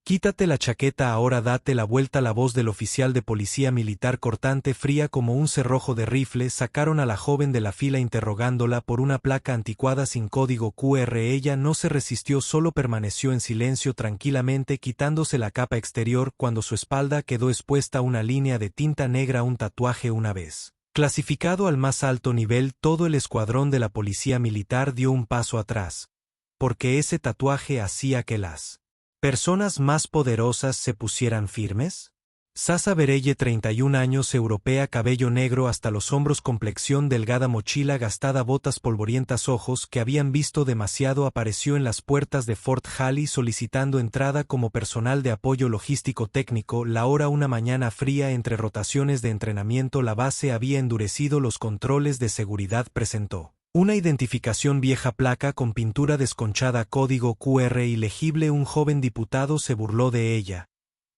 Quítate la chaqueta ahora, date la vuelta. La voz del oficial de policía militar, cortante, fría como un cerrojo de rifle. Sacaron a la joven de la fila interrogándola por una placa anticuada sin código QR. Ella no se resistió, solo permaneció en silencio tranquilamente, quitándose la capa exterior cuando su espalda quedó expuesta una línea de tinta negra, un tatuaje. Una vez clasificado al más alto nivel, todo el escuadrón de la policía militar dio un paso atrás, porque ese tatuaje hacía que las personas más poderosas se pusieran firmes. Sasa Berelle, 31 años, europea, cabello negro hasta los hombros, complexión delgada, mochila gastada, botas polvorientas, ojos que habían visto demasiado, apareció en las puertas de Fort Halley solicitando entrada como personal de apoyo logístico técnico. La hora, una mañana fría, entre rotaciones de entrenamiento, la base había endurecido los controles de seguridad. Presentó una identificación, vieja placa con pintura desconchada, código QR ilegible. Un joven diputado se burló de ella.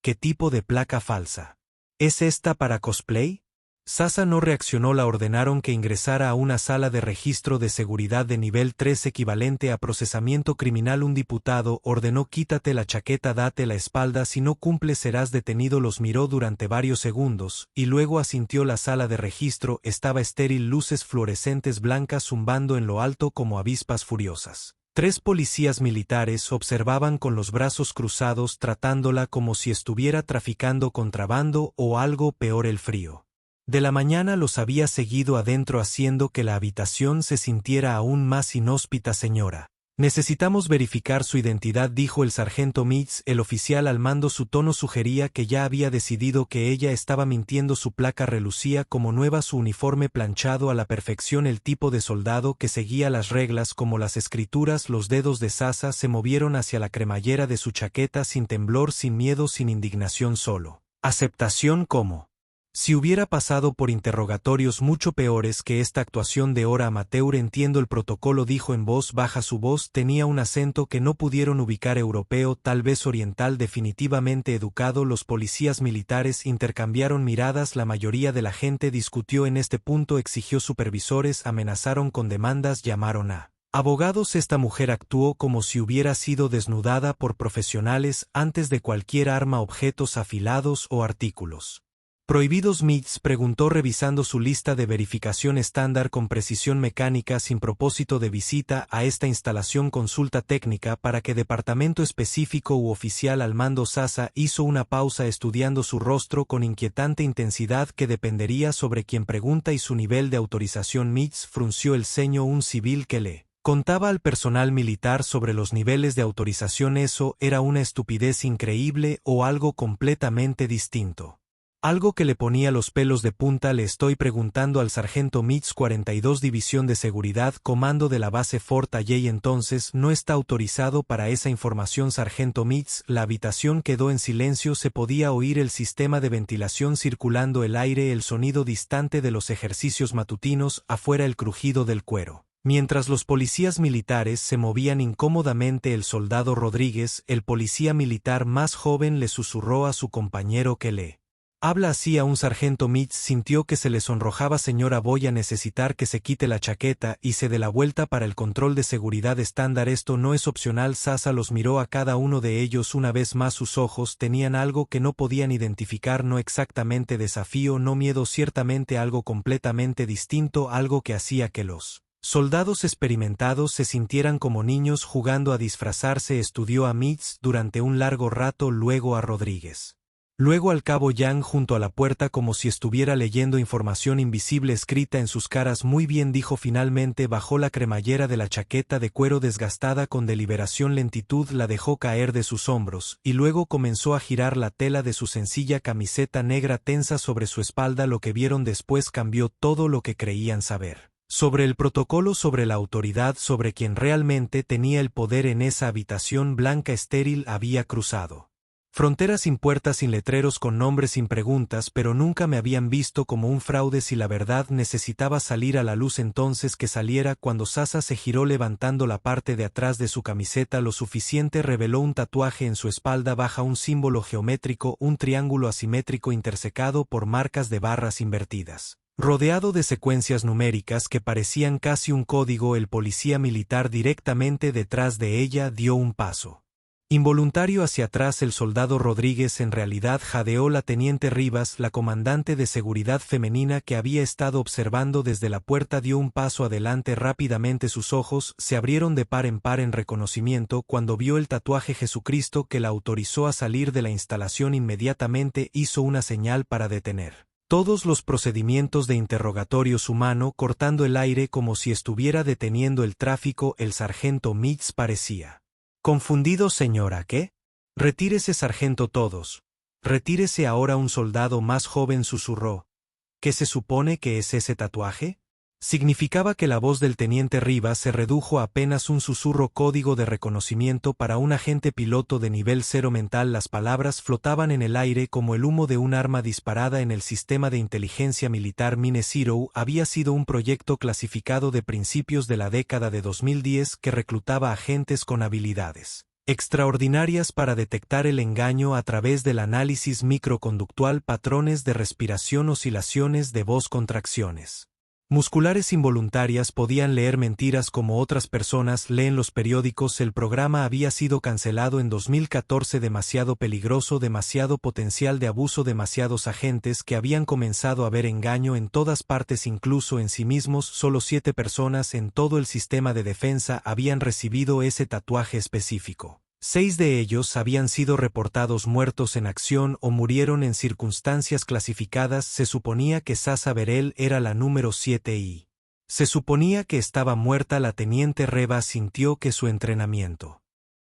¿Qué tipo de placa falsa? ¿Es esta para cosplay? Sasa no reaccionó. La ordenaron que ingresara a una sala de registro de seguridad de nivel 3 equivalente a procesamiento criminal. Un diputado ordenó: quítate la chaqueta, date la espalda, si no cumples serás detenido. Los miró durante varios segundos, y luego asintió. La sala de registro estaba estéril, luces fluorescentes blancas zumbando en lo alto como avispas furiosas. 3 policías militares observaban con los brazos cruzados, tratándola como si estuviera traficando contrabando o algo peor. El frío de la mañana los había seguido adentro, haciendo que la habitación se sintiera aún más inhóspita. Señora, necesitamos verificar su identidad, dijo el sargento Mitz, el oficial al mando. Su tono sugería que ya había decidido que ella estaba mintiendo. Su placa relucía como nueva, su uniforme planchado a la perfección, el tipo de soldado que seguía las reglas como las escrituras. Los dedos de Sasa se movieron hacia la cremallera de su chaqueta, sin temblor, sin miedo, sin indignación, solo aceptación, como si hubiera pasado por interrogatorios mucho peores que esta actuación de hora amateur. Entiendo el protocolo, dijo en voz baja. Su voz tenía un acento que no pudieron ubicar, europeo, tal vez oriental, definitivamente educado. Los policías militares intercambiaron miradas. La mayoría de la gente discutió en este punto, exigió supervisores, amenazaron con demandas, llamaron a abogados. Esta mujer actuó como si hubiera sido desnudada por profesionales antes de cualquier arma, objetos afilados o artículos prohibidos. Mitz preguntó, revisando su lista de verificación estándar con precisión mecánica, sin propósito de visita a esta instalación, consulta técnica. ¿Para qué departamento específico u oficial al mando? Sasa hizo una pausa, estudiando su rostro con inquietante intensidad. Que dependería sobre quien pregunta y su nivel de autorización. Mitz frunció el ceño. Un civil que le contaba al personal militar sobre los niveles de autorización. ¿Eso era una estupidez increíble o algo completamente distinto? Algo que le ponía los pelos de punta. Le estoy preguntando al sargento Mitz, 42 División de Seguridad, comando de la base Fort Halley. Entonces no está autorizado para esa información, sargento Mitz. La habitación quedó en silencio. Se podía oír el sistema de ventilación circulando el aire, el sonido distante de los ejercicios matutinos, afuera el crujido del cuero. Mientras los policías militares se movían incómodamente, el soldado Rodríguez, el policía militar más joven, le susurró a su compañero que le habla así a un sargento. Mitz sintió que se le sonrojaba. Señora, voy a necesitar que se quite la chaqueta y se dé la vuelta para el control de seguridad estándar. Esto no es opcional. Sasa los miró a cada uno de ellos una vez más. Sus ojos tenían algo que no podían identificar, no exactamente desafío, no miedo, ciertamente algo completamente distinto, algo que hacía que los soldados experimentados se sintieran como niños jugando a disfrazarse. Estudió a Mitz durante un largo rato, luego a Rodríguez. Luego al cabo Yang, junto a la puerta, como si estuviera leyendo información invisible escrita en sus caras. Muy bien, dijo finalmente. Bajó la cremallera de la chaqueta de cuero desgastada con deliberación. Lentitud, la dejó caer de sus hombros, y luego comenzó a girar la tela de su sencilla camiseta negra tensa sobre su espalda. Lo que vieron después cambió todo lo que creían saber sobre el protocolo, sobre la autoridad, sobre quien realmente tenía el poder en esa habitación blanca estéril. Había cruzado fronteras sin puertas, sin letreros, con nombres, sin preguntas, pero nunca me habían visto como un fraude. Si la verdad necesitaba salir a la luz, entonces que saliera. Cuando Sasa se giró levantando la parte de atrás de su camiseta lo suficiente, reveló un tatuaje en su espalda baja, un símbolo geométrico, un triángulo asimétrico intersecado por marcas de barras invertidas, rodeado de secuencias numéricas que parecían casi un código. El policía militar directamente detrás de ella dio un paso Involuntario hacia atrás el soldado Rodríguez en realidad jadeó la teniente Rivas, la comandante de seguridad femenina que había estado observando desde la puerta dio un paso adelante rápidamente sus ojos se abrieron de par en reconocimiento cuando vio el tatuaje Jesucristo que la autorizó a salir de la instalación inmediatamente hizo una señal para detener todos los procedimientos de interrogatorio humano cortando el aire como si estuviera deteniendo el tráfico el sargento Mitz parecía confundido señora, ¿qué? Retírese sargento todos. Retírese ahora un soldado más joven susurró. ¿Qué se supone que es ese tatuaje? Significaba que la voz del teniente Rivas se redujo a apenas un susurro código de reconocimiento para un agente piloto de nivel 0 mental las palabras flotaban en el aire como el humo de un arma disparada en el sistema de inteligencia militar Mine Zero había sido un proyecto clasificado de principios de la década de 2010 que reclutaba agentes con habilidades extraordinarias para detectar el engaño a través del análisis microconductual patrones de respiración oscilaciones de voz contracciones musculares involuntarias podían leer mentiras como otras personas leen los periódicos el programa había sido cancelado en 2014 demasiado peligroso demasiado potencial de abuso demasiados agentes que habían comenzado a ver engaño en todas partes incluso en sí mismos solo 7 personas en todo el sistema de defensa habían recibido ese tatuaje específico. 6 de ellos habían sido reportados muertos en acción o murieron en circunstancias clasificadas. Se suponía que Sasa Berel era la número 7 y se suponía que estaba muerta. La teniente Reva sintió que su entrenamiento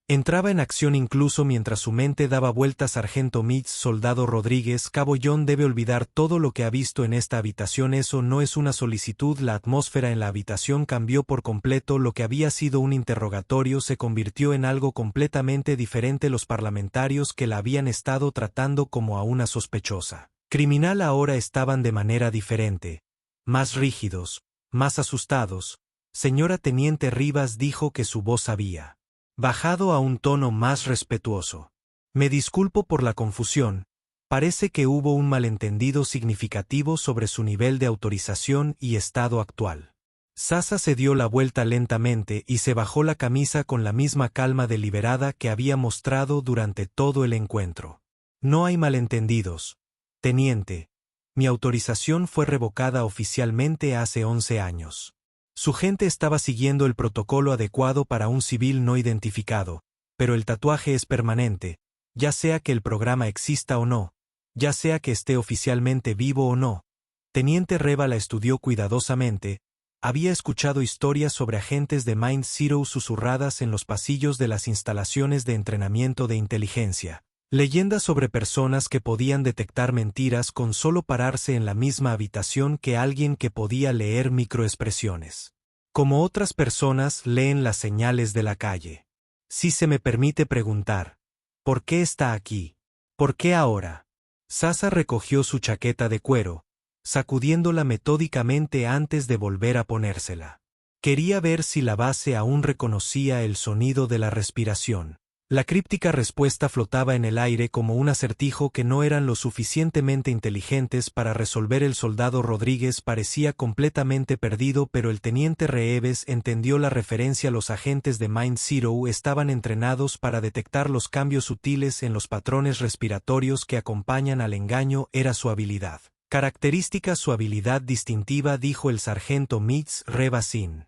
entraba en acción incluso mientras su mente daba vueltas. Sargento Mitz, soldado Rodríguez, cabo John debe olvidar todo lo que ha visto en esta habitación. Eso no es una solicitud. La atmósfera en la habitación cambió por completo. Lo que había sido un interrogatorio se convirtió en algo completamente diferente. Los parlamentarios que la habían estado tratando como a una sospechosa criminal ahora estaban de manera diferente, más rígidos, más asustados. Señora teniente Rivas dijo que su voz había bajado a un tono más respetuoso. Me disculpo por la confusión, parece que hubo un malentendido significativo sobre su nivel de autorización y estado actual. Sasa se dio la vuelta lentamente y se bajó la camisa con la misma calma deliberada que había mostrado durante todo el encuentro. No hay malentendidos, teniente. Mi autorización fue revocada oficialmente hace 11 años. Su gente estaba siguiendo el protocolo adecuado para un civil no identificado, pero el tatuaje es permanente, ya sea que el programa exista o no, ya sea que esté oficialmente vivo o no. Teniente Reva la estudió cuidadosamente, había escuchado historias sobre agentes de Mind Zero susurradas en los pasillos de las instalaciones de entrenamiento de inteligencia, leyendas sobre personas que podían detectar mentiras con solo pararse en la misma habitación que alguien que podía leer microexpresiones. Como otras personas leen las señales de la calle. Si se me permite preguntar, ¿por qué está aquí? ¿Por qué ahora? Sasa recogió su chaqueta de cuero, sacudiéndola metódicamente antes de volver a ponérsela. Quería ver si la base aún reconocía el sonido de la respiración. La críptica respuesta flotaba en el aire como un acertijo que no eran lo suficientemente inteligentes para resolver. El soldado Rodríguez parecía completamente perdido, pero el teniente Reeves entendió la referencia. Los agentes de Mind Zero estaban entrenados para detectar los cambios sutiles en los patrones respiratorios que acompañan al engaño. Era su habilidad característica, su habilidad distintiva, dijo el sargento Mitz Reva sin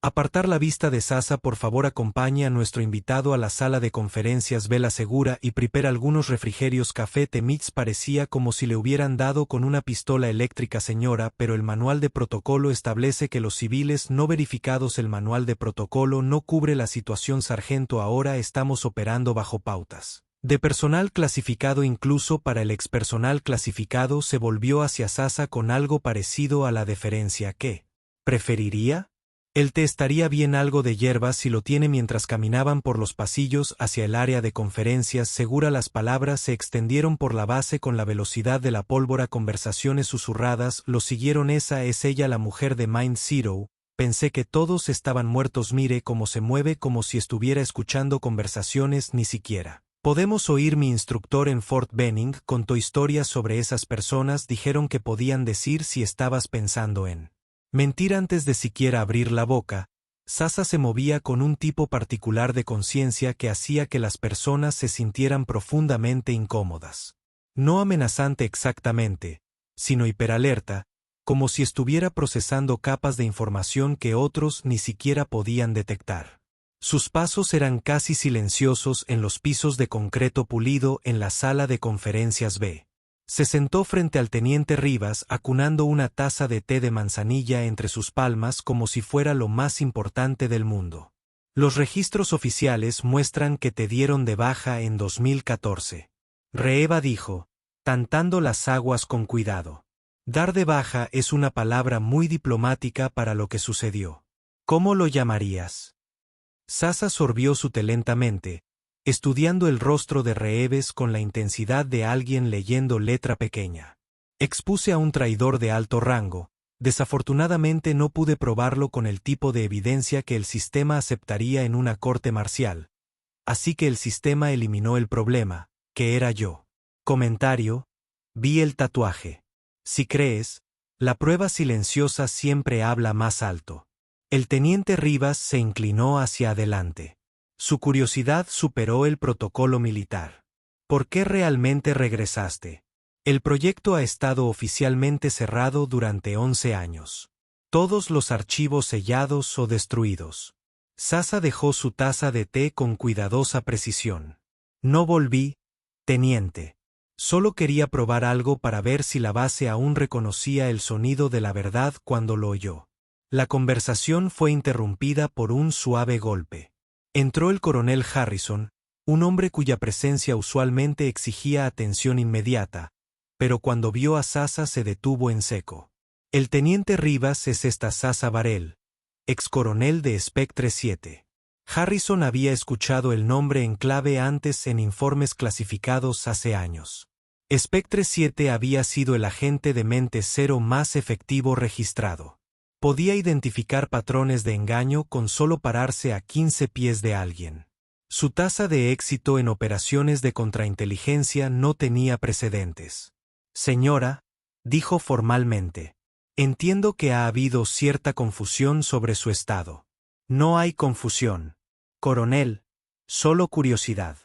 apartar la vista de Sasa. Por favor, acompañe a nuestro invitado a la sala de conferencias. Vela segura y prepara algunos refrigerios. Café. Mitz parecía como si le hubieran dado con una pistola eléctrica. Señora, pero el manual de protocolo establece que los civiles no verificados. El manual de protocolo no cubre la situación. Sargento, ahora estamos operando bajo pautas de personal clasificado. Incluso para el expersonal clasificado. Se volvió hacia Sasa con algo parecido a la deferencia. ¿Qué preferiría? El té estaría bien. Algo de hierbas si lo tiene. Mientras caminaban por los pasillos hacia el área de conferencias segura, las palabras se extendieron por la base con la velocidad de la pólvora. Conversaciones susurradas lo siguieron. Esa es ella, la mujer de Mind Zero. Pensé que todos estaban muertos. Mire cómo se mueve, como si estuviera escuchando conversaciones. Ni siquiera podemos oír. Mi instructor en Fort Benning contó historias sobre esas personas. Dijeron que podían decir si estabas pensando en mentir antes de siquiera abrir la boca. Sasa se movía con un tipo particular de conciencia que hacía que las personas se sintieran profundamente incómodas. No amenazante exactamente, sino hiperalerta, como si estuviera procesando capas de información que otros ni siquiera podían detectar. Sus pasos eran casi silenciosos en los pisos de concreto pulido en la sala de conferencias B. Se sentó frente al teniente Rivas acunando una taza de té de manzanilla entre sus palmas como si fuera lo más importante del mundo. Los registros oficiales muestran que te dieron de baja en 2014. Reeva dijo, tantando las aguas con cuidado. Dar de baja es una palabra muy diplomática para lo que sucedió. ¿Cómo lo llamarías? Sasa sorbió su té lentamente, estudiando el rostro de Reeves con la intensidad de alguien leyendo letra pequeña. Expuse a un traidor de alto rango, desafortunadamente no pude probarlo con el tipo de evidencia que el sistema aceptaría en una corte marcial, así que el sistema eliminó el problema, que era yo. Comentario: vi el tatuaje. Si crees, la prueba silenciosa siempre habla más alto. El teniente Rivas se inclinó hacia adelante. Su curiosidad superó el protocolo militar. ¿Por qué realmente regresaste? El proyecto ha estado oficialmente cerrado durante 11 años. Todos los archivos sellados o destruidos. Sasa dejó su taza de té con cuidadosa precisión. No volví, teniente. Solo quería probar algo para ver si la base aún reconocía el sonido de la verdad cuando lo oyó. La conversación fue interrumpida por un suave golpe. Entró el coronel Harrison, un hombre cuya presencia usualmente exigía atención inmediata, pero cuando vio a Sasa se detuvo en seco. El teniente Rivas es esta Sasa Varel, ex coronel de Spectre 7. Harrison había escuchado el nombre en clave antes en informes clasificados hace años. Spectre 7 había sido el agente de mente cero más efectivo registrado. Podía identificar patrones de engaño con solo pararse a 15 pies de alguien. Su tasa de éxito en operaciones de contrainteligencia no tenía precedentes. Señora, dijo formalmente, entiendo que ha habido cierta confusión sobre su estado. No hay confusión, coronel, solo curiosidad.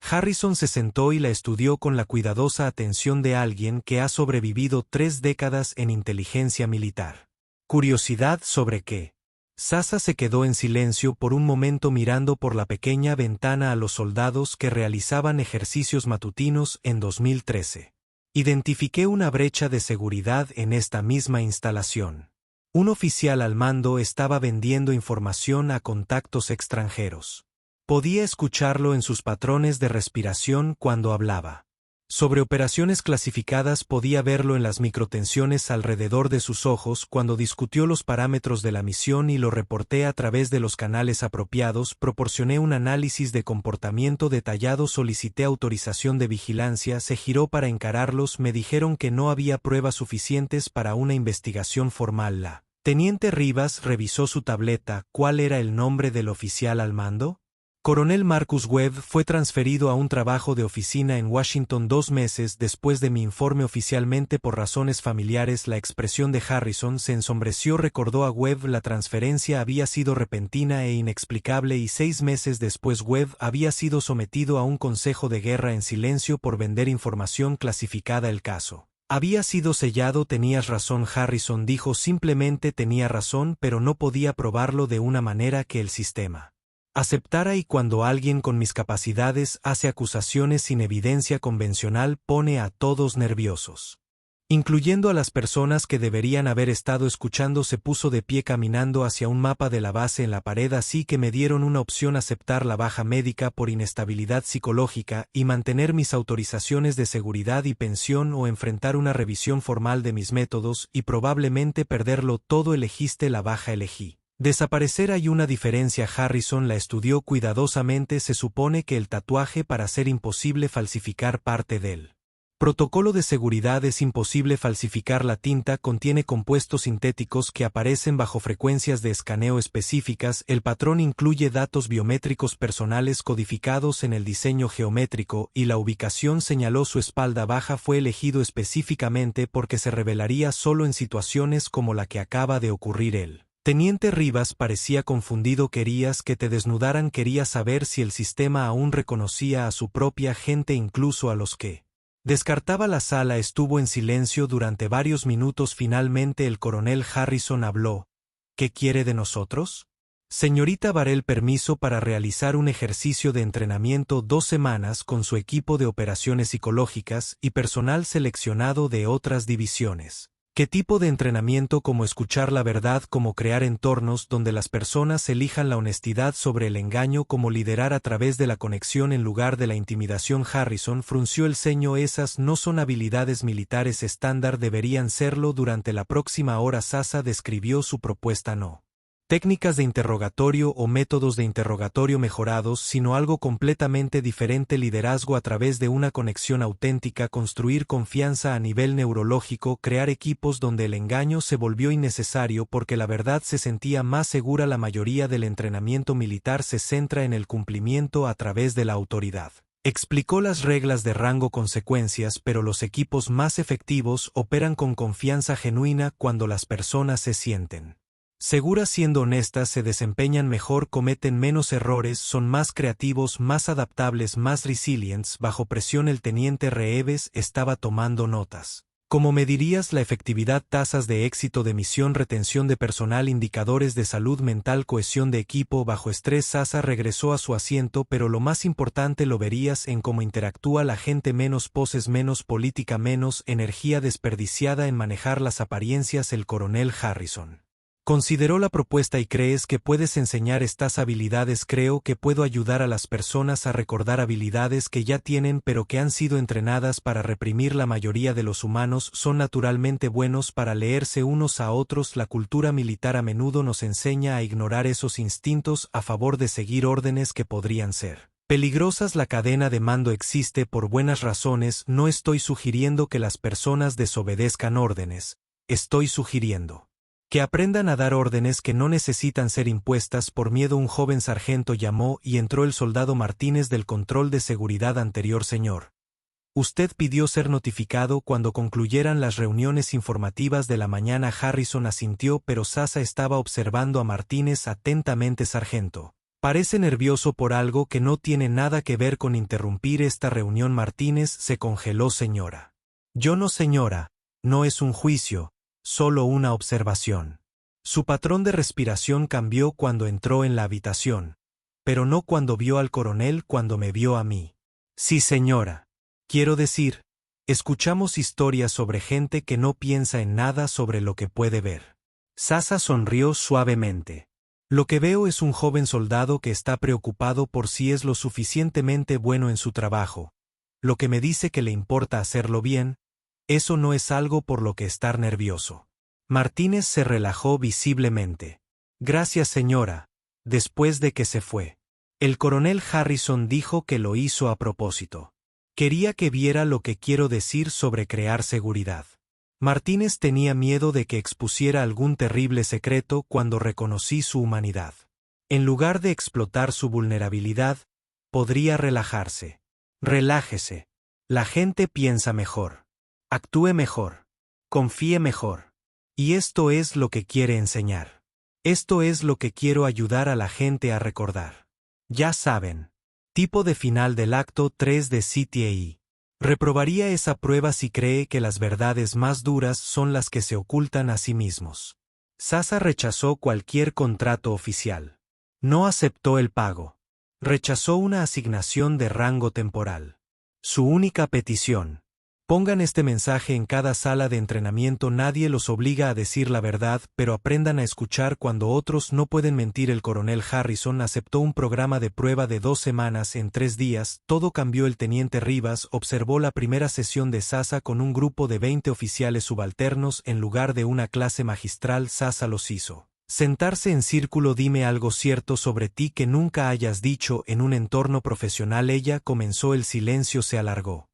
Harrison se sentó y la estudió con la cuidadosa atención de alguien que ha sobrevivido 3 décadas en inteligencia militar. ¿Curiosidad sobre qué? Sasa se quedó en silencio por un momento mirando por la pequeña ventana a los soldados que realizaban ejercicios matutinos en 2013. Identifiqué una brecha de seguridad en esta misma instalación. Un oficial al mando estaba vendiendo información a contactos extranjeros. Podía escucharlo en sus patrones de respiración cuando hablaba. Sobre operaciones clasificadas podía verlo en las microtensiones alrededor de sus ojos cuando discutió los parámetros de la misión y lo reporté a través de los canales apropiados, proporcioné un análisis de comportamiento detallado, solicité autorización de vigilancia, se giró para encararlos, me dijeron que no había pruebas suficientes para una investigación formal. La teniente Rivas revisó su tableta. ¿Cuál era el nombre del oficial al mando? Coronel Marcus Webb fue transferido a un trabajo de oficina en Washington 2 meses después de mi informe. Oficialmente por razones familiares. La expresión de Harrison se ensombreció. Recordó a Webb. La transferencia había sido repentina e inexplicable y 6 meses después Webb había sido sometido a un consejo de guerra en silencio por vender información clasificada. El caso había sido sellado. Tenías razón, Harrison dijo, simplemente tenía razón, pero no podía probarlo de una manera que el sistema aceptara, y cuando alguien con mis capacidades hace acusaciones sin evidencia convencional pone a todos nerviosos. Incluyendo a las personas que deberían haber estado escuchando. Se puso de pie caminando hacia un mapa de la base en la pared, así que me dieron una opción: aceptar la baja médica por inestabilidad psicológica y mantener mis autorizaciones de seguridad y pensión, o enfrentar una revisión formal de mis métodos y probablemente perderlo todo. Elegiste la baja. Elegí desaparecer. Hay una diferencia. Harrison la estudió cuidadosamente. Se supone que el tatuaje, para ser imposible falsificar parte del protocolo de seguridad, es imposible falsificar. La tinta contiene compuestos sintéticos que aparecen bajo frecuencias de escaneo específicas. El patrón incluye datos biométricos personales codificados en el diseño geométrico, y la ubicación señaló su espalda baja. Fue elegido específicamente porque se revelaría solo en situaciones como la que acaba de ocurrir. El Teniente Rivas parecía confundido. ¿Querías que te desnudaran? Quería saber si el sistema aún reconocía a su propia gente, incluso a los que descartaba. La sala estuvo en silencio durante varios minutos. Finalmente el coronel Harrison habló. ¿Qué quiere de nosotros? Señorita Varel, permiso para realizar un ejercicio de entrenamiento 2 semanas con su equipo de operaciones psicológicas y personal seleccionado de otras divisiones. ¿Qué tipo de entrenamiento? Como escuchar la verdad, como crear entornos donde las personas elijan la honestidad sobre el engaño, como liderar a través de la conexión en lugar de la intimidación. Harrison frunció el ceño. Esas no son habilidades militares estándar, deberían serlo. Durante la próxima hora Sasa describió su propuesta. No técnicas de interrogatorio o métodos de interrogatorio mejorados, sino algo completamente diferente: liderazgo a través de una conexión auténtica, construir confianza a nivel neurológico, crear equipos donde el engaño se volvió innecesario porque la verdad se sentía más segura. La mayoría del entrenamiento militar se centra en el cumplimiento a través de la autoridad. Explicó las reglas de rango, consecuencias, pero los equipos más efectivos operan con confianza genuina cuando las personas se sienten seguras. Siendo honestas, se desempeñan mejor, cometen menos errores, son más creativos, más adaptables, más resilientes. Bajo presión el teniente Reeves estaba tomando notas. ¿Cómo medirías la efectividad? Tasas de éxito de misión, retención de personal, indicadores de salud mental, cohesión de equipo. Bajo estrés Sasa regresó a su asiento, pero lo más importante lo verías en cómo interactúa la gente: menos poses, menos política, menos energía desperdiciada en manejar las apariencias. El coronel Harrison consideró la propuesta. ¿Y crees que puedes enseñar estas habilidades? Creo que puedo ayudar a las personas a recordar habilidades que ya tienen pero que han sido entrenadas para reprimir. La mayoría de los humanos son naturalmente buenos para leerse unos a otros. La cultura militar a menudo nos enseña a ignorar esos instintos a favor de seguir órdenes que podrían ser peligrosas. La cadena de mando existe por buenas razones. No estoy sugiriendo que las personas desobedezcan órdenes. Estoy sugiriendo que aprendan a dar órdenes que no necesitan ser impuestas por miedo. Un joven sargento llamó y entró el soldado Martínez del control de seguridad anterior. Señor, usted pidió ser notificado cuando concluyeran las reuniones informativas de la mañana. Harrison asintió, pero Sasa estaba observando a Martínez atentamente. Sargento, parece nervioso por algo que no tiene nada que ver con interrumpir esta reunión. Martínez se congeló. Señora. Yo no, señora, no es un juicio. Solo una observación. Su patrón de respiración cambió cuando entró en la habitación, pero no cuando vio al coronel. Cuando me vio a mí. Sí, señora. Quiero decir, escuchamos historias sobre gente que no piensa en nada sobre lo que puede ver. Sasa sonrió suavemente. Lo que veo es un joven soldado que está preocupado por si es lo suficientemente bueno en su trabajo. Lo que me dice que le importa hacerlo bien. Eso no es algo por lo que estar nervioso. Martínez se relajó visiblemente. Gracias, señora. Después de que se fue, el coronel Harrison dijo que lo hizo a propósito. Quería que viera lo que quiero decir sobre crear seguridad. Martínez tenía miedo de que expusiera algún terrible secreto. Cuando reconocí su humanidad, en lugar de explotar su vulnerabilidad, podría relajarse. Relájese. La gente piensa mejor. Actúe mejor. Confíe mejor. Y esto es lo que quiere enseñar. Esto es lo que quiero ayudar a la gente a recordar. Ya saben. Tipo de final del acto 3 de CTI. Reprobaría esa prueba si cree que las verdades más duras son las que se ocultan a sí mismos. Sasa rechazó cualquier contrato oficial. No aceptó el pago. Rechazó una asignación de rango temporal. Su única petición: pongan este mensaje en cada sala de entrenamiento. Nadie los obliga a decir la verdad, pero aprendan a escuchar cuando otros no pueden mentir. El coronel Harrison aceptó un programa de prueba de 2 semanas. En 3 días, todo cambió. El teniente Rivas observó la primera sesión de Sasa con un grupo de 20 oficiales subalternos en lugar de una clase magistral. Sasa los hizo sentarse en círculo. Dime algo cierto sobre ti que nunca hayas dicho en un entorno profesional. Ella comenzó. El silencio se alargó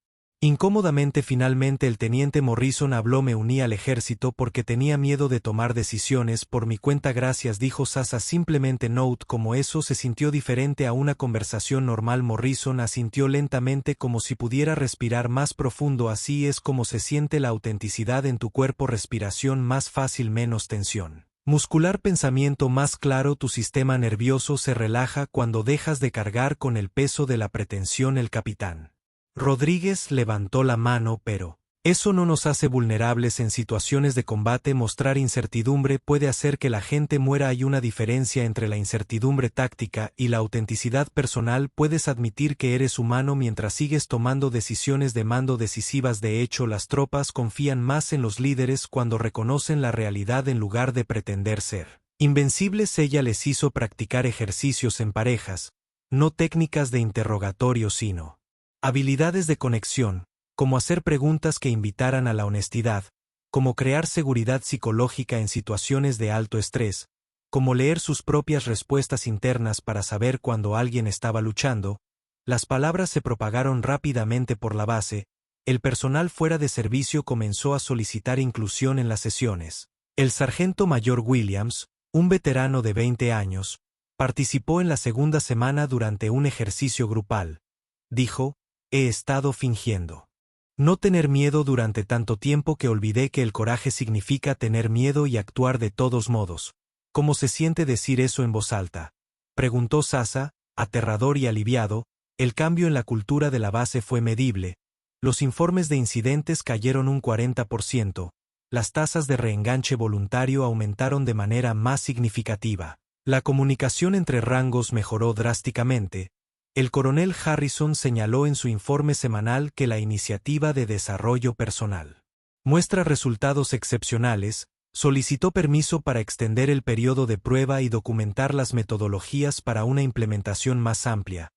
incómodamente. Finalmente el teniente Morrison habló. Me uní al ejército porque tenía miedo de tomar decisiones por mi cuenta. Gracias, dijo Sasa simplemente. Note cómo eso se sintió diferente a una conversación normal. Morrison asintió lentamente como si pudiera respirar más profundo. Así es como se siente la autenticidad en tu cuerpo. Respiración más fácil, menos tensión. Muscular pensamiento más claro. Tu sistema nervioso se relaja cuando dejas de cargar con el peso de la pretensión. El capitán Rodríguez levantó la mano, pero eso no nos hace vulnerables en situaciones de combate. Mostrar incertidumbre puede hacer que la gente muera. Hay una diferencia entre la incertidumbre táctica y la autenticidad personal. Puedes admitir que eres humano mientras sigues tomando decisiones de mando decisivas. De hecho, las tropas confían más en los líderes cuando reconocen la realidad en lugar de pretender ser invencibles. Ella les hizo practicar ejercicios en parejas, no técnicas de interrogatorio sino habilidades de conexión, como hacer preguntas que invitaran a la honestidad, como crear seguridad psicológica en situaciones de alto estrés, como leer sus propias respuestas internas para saber cuando alguien estaba luchando. Las palabras se propagaron rápidamente por la base. El personal fuera de servicio comenzó a solicitar inclusión en las sesiones. El sargento mayor Williams, un veterano de 20 años, participó en la segunda semana durante un ejercicio grupal. Dijo: he estado fingiendo no tener miedo durante tanto tiempo que olvidé que el coraje significa tener miedo y actuar de todos modos. ¿Cómo se siente decir eso en voz alta?, preguntó Sasa, aterrador y aliviado. El cambio en la cultura de la base fue medible. Los informes de incidentes cayeron un 40%. Las tasas de reenganche voluntario aumentaron de manera más significativa. La comunicación entre rangos mejoró drásticamente. El coronel Harrison señaló en su informe semanal que la iniciativa de desarrollo personal muestra resultados excepcionales. Solicitó permiso para extender el periodo de prueba y documentar las metodologías para una implementación más amplia.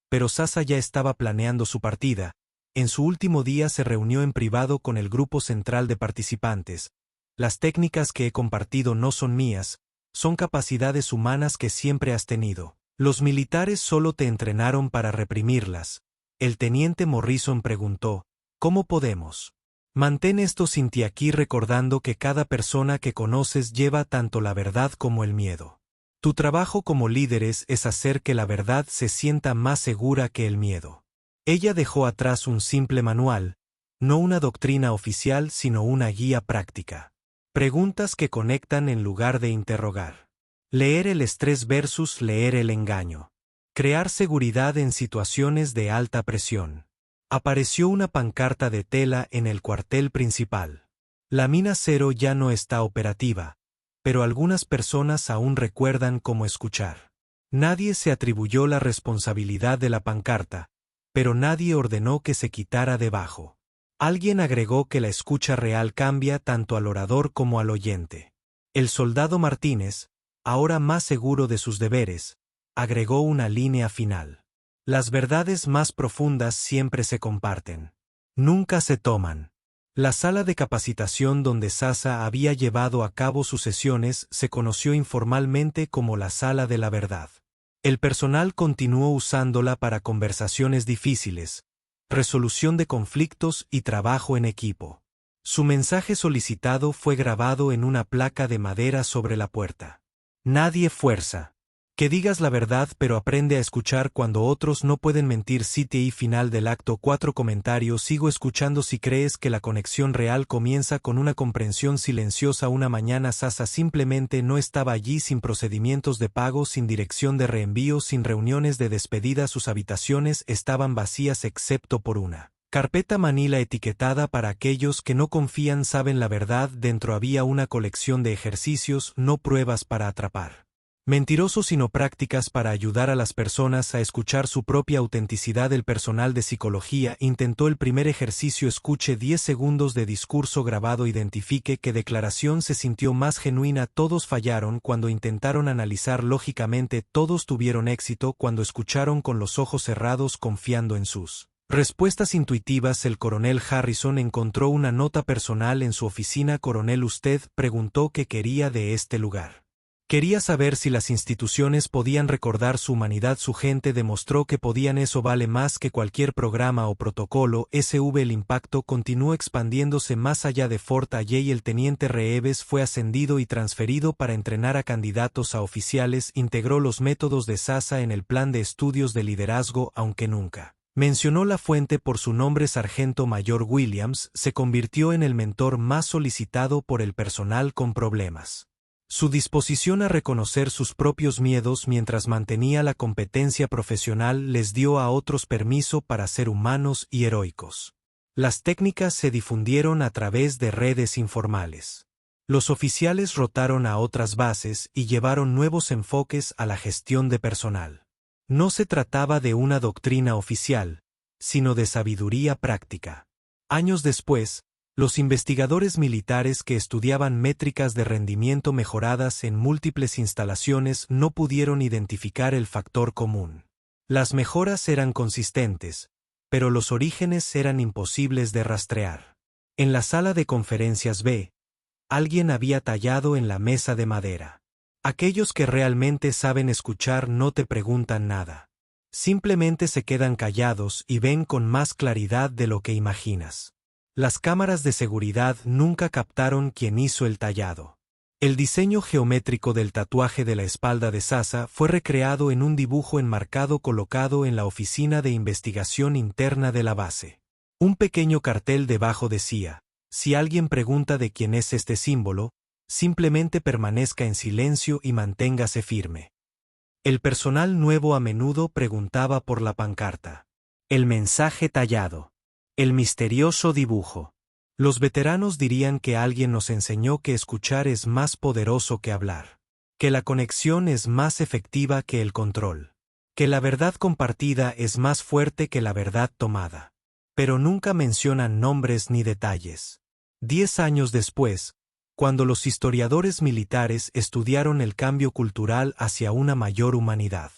Pero Sasa ya estaba planeando su partida. En su último día se reunió en privado con el grupo central de participantes. Las técnicas que he compartido no son mías, son capacidades humanas que siempre has tenido. Los militares solo te entrenaron para reprimirlas. El teniente Morrison preguntó: ¿cómo podemos? Mantén esto sin ti aquí, recordando que cada persona que conoces lleva tanto la verdad como el miedo. Tu trabajo como líderes es hacer que la verdad se sienta más segura que el miedo. Ella dejó atrás un simple manual, no una doctrina oficial sino una guía práctica. Preguntas que conectan en lugar de interrogar. Leer el estrés versus leer el engaño. Crear seguridad en situaciones de alta presión. Apareció una pancarta de tela en el cuartel principal. La mina cero ya no está operativa, pero algunas personas aún recuerdan cómo escuchar. Nadie se atribuyó la responsabilidad de la pancarta, pero nadie ordenó que se quitara debajo. Alguien agregó que la escucha real cambia tanto al orador como al oyente. El soldado Martínez, ahora más seguro de sus deberes, agregó una línea final. Las verdades más profundas siempre se comparten. Nunca se toman. La sala de capacitación donde Sasa había llevado a cabo sus sesiones se conoció informalmente como la Sala de la Verdad. El personal continuó usándola para conversaciones difíciles, resolución de conflictos y trabajo en equipo. Su mensaje solicitado fue grabado en una placa de madera sobre la puerta. Nadie fuerza. Que digas la verdad, pero aprende a escuchar cuando otros no pueden mentir. CTI final del acto 4. Comentario: sigo escuchando. Si crees que la conexión real comienza con una comprensión silenciosa. Una mañana Sasa simplemente no estaba allí, sin procedimientos de pago, sin dirección de reenvío, sin reuniones de despedida. Sus habitaciones estaban vacías excepto por una carpeta manila etiquetada para aquellos que no confían, saben la verdad. Dentro había una colección de ejercicios, no pruebas para atrapar mentirosos sino prácticas para ayudar a las personas a escuchar su propia autenticidad. El personal de psicología intentó el primer ejercicio. Escuche 10 segundos de discurso grabado. Identifique qué declaración se sintió más genuina. Todos fallaron cuando intentaron analizar lógicamente. Todos tuvieron éxito cuando escucharon con los ojos cerrados, confiando en sus respuestas intuitivas. El coronel Harrison encontró una nota personal en su oficina. Coronel, usted preguntó qué quería de este lugar. Quería saber si las instituciones podían recordar su humanidad. Su gente demostró que podían. Eso vale más que cualquier programa o protocolo. SV. El impacto continuó expandiéndose más allá de Fort Alley. El teniente Reeves fue ascendido y transferido para entrenar a candidatos a oficiales. Integró los métodos de Sasa en el plan de estudios de liderazgo, aunque nunca mencionó la fuente por su nombre. Sargento Mayor Williams se convirtió en el mentor más solicitado por el personal con problemas. Su disposición a reconocer sus propios miedos mientras mantenía la competencia profesional les dio a otros permiso para ser humanos y heroicos. Las técnicas se difundieron a través de redes informales. Los oficiales rotaron a otras bases y llevaron nuevos enfoques a la gestión de personal. No se trataba de una doctrina oficial, sino de sabiduría práctica. Años después, los investigadores militares que estudiaban métricas de rendimiento mejoradas en múltiples instalaciones no pudieron identificar el factor común. Las mejoras eran consistentes, pero los orígenes eran imposibles de rastrear. En la sala de conferencias B, alguien había tallado en la mesa de madera. Aquellos que realmente saben escuchar no te preguntan nada. Simplemente se quedan callados y ven con más claridad de lo que imaginas. Las cámaras de seguridad nunca captaron quién hizo el tallado. El diseño geométrico del tatuaje de la espalda de Sasa fue recreado en un dibujo enmarcado colocado en la oficina de investigación interna de la base. Un pequeño cartel debajo decía: si alguien pregunta de quién es este símbolo, simplemente permanezca en silencio y manténgase firme. El personal nuevo a menudo preguntaba por la pancarta. El mensaje tallado. El misterioso dibujo. Los veteranos dirían que alguien nos enseñó que escuchar es más poderoso que hablar. Que la conexión es más efectiva que el control. Que la verdad compartida es más fuerte que la verdad tomada. Pero nunca mencionan nombres ni detalles. 10 años después, cuando los historiadores militares estudiaron el cambio cultural hacia una mayor humanidad.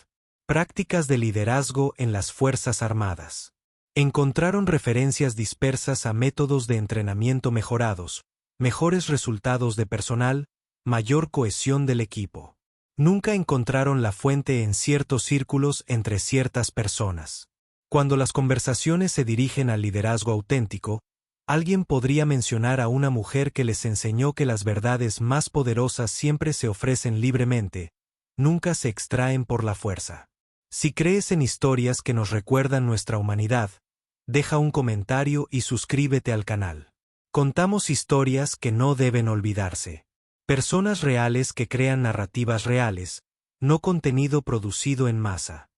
Prácticas de liderazgo en las Fuerzas Armadas. Encontraron referencias dispersas a métodos de entrenamiento mejorados, mejores resultados de personal, mayor cohesión del equipo. Nunca encontraron la fuente en ciertos círculos entre ciertas personas. Cuando las conversaciones se dirigen al liderazgo auténtico, alguien podría mencionar a una mujer que les enseñó que las verdades más poderosas siempre se ofrecen libremente, nunca se extraen por la fuerza. Si crees en historias que nos recuerdan nuestra humanidad, deja un comentario y suscríbete al canal. Contamos historias que no deben olvidarse. Personas reales que crean narrativas reales, no contenido producido en masa.